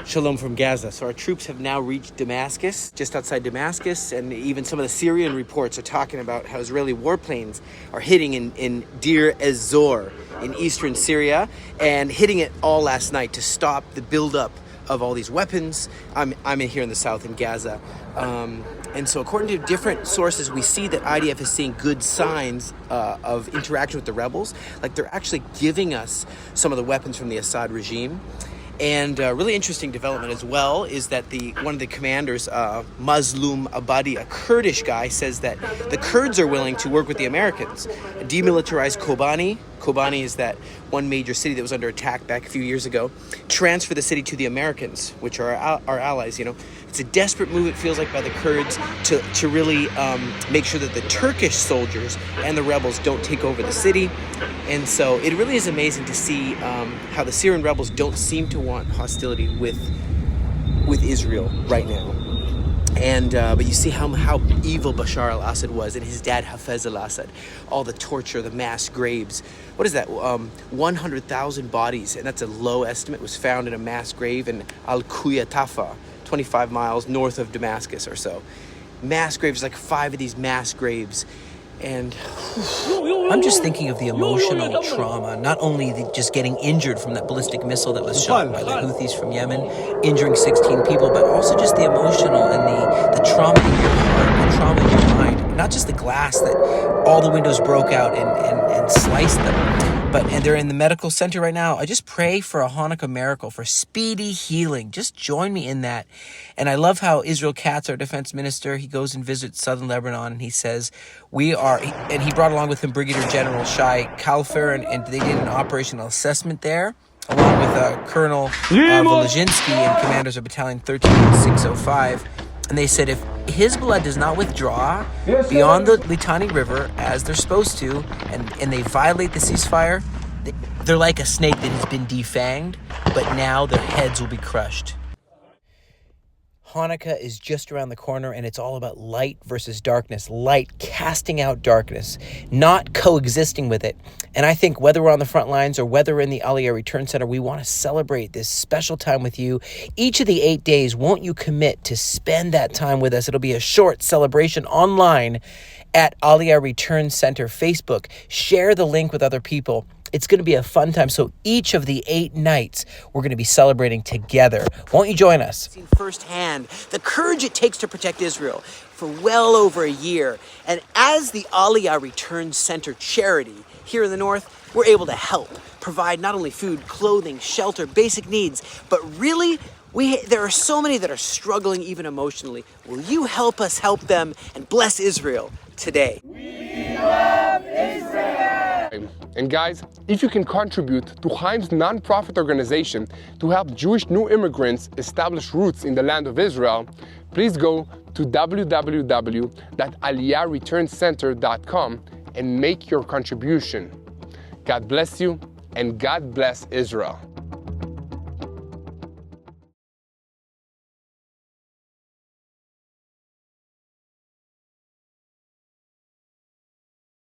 Shalom from Gaza. So our troops have now reached Damascus, just outside Damascus, and even some of the Syrian reports are talking about how Israeli warplanes are hitting in Deir ez-Zor in eastern Syria, and hitting it all last night to stop the buildup of all these weapons. I'm in here in the south in Gaza. And so according to different sources, we see that IDF is seeing good signs of interaction with the rebels. Like they're actually giving us some of the weapons from the Assad regime. And a really interesting development as well is that one of the commanders, Mazloum Abadi, a Kurdish guy, says that the Kurds are willing to work with the Americans. Demilitarize Kobani. Kobani is that one major city that was under attack back a few years ago. Transfer the city to the Americans, which are our allies. You know, it's a desperate move, it feels like, by the Kurds to really make sure that the Turkish soldiers and the rebels don't take over the city. And so it really is amazing to see how the Syrian rebels don't seem to want hostility with Israel right now. And but you see how evil Bashar al-Assad was, and his dad Hafez al-Assad. All the torture, the mass graves. What is that? 100,000 bodies, and that's a low estimate, was found in a mass grave in Al-Quyatafa, 25 miles north of Damascus or so. Mass graves, like 5 of these mass graves. And I'm just thinking of the emotional trauma, not only just getting injured from that ballistic missile that was shot by the Houthis from Yemen, injuring 16 people, but also just the emotional and the trauma in your heart, the trauma in your mind. Not just the glass that all the windows broke out and sliced them. And they're in the medical center right now. I just pray for a Hanukkah miracle, for speedy healing. Just join me in that. And I love how Israel Katz, our defense minister, he goes and visits southern Lebanon, and he says, he brought along with him Brigadier General Shai Kalfer, and they did an operational assessment there, along with Colonel Volozhinsky and commanders of Battalion 13605. And they said if Hezbollah does not withdraw beyond the Litani River, as they're supposed to, and they violate the ceasefire, they're like a snake that has been defanged, but now their heads will be crushed. Hanukkah is just around the corner, and it's all about light versus darkness. Light casting out darkness, not coexisting with it. And I think whether we're on the front lines or whether we're in the Aliyah Return Center, we want to celebrate this special time with you. Each of the 8 days, won't you commit to spend that time with us? It'll be a short celebration online at Aliyah Return Center Facebook. Share the link with other people. It's going to be a fun time. So each of the 8 nights, we're going to be celebrating together. Won't you join us? Seen firsthand the courage it takes to protect Israel for well over a year. And as the Aliyah Return Center charity here in the north, we're able to help provide not only food, clothing, shelter, basic needs, but really, there are so many that are struggling even emotionally. Will you help us help them and bless Israel today? We love Israel! And guys, if you can contribute to Chaim's nonprofit organization to help Jewish new immigrants establish roots in the land of Israel, please go to www.aliyahreturncenter.com and make your contribution. God bless you, and God bless Israel.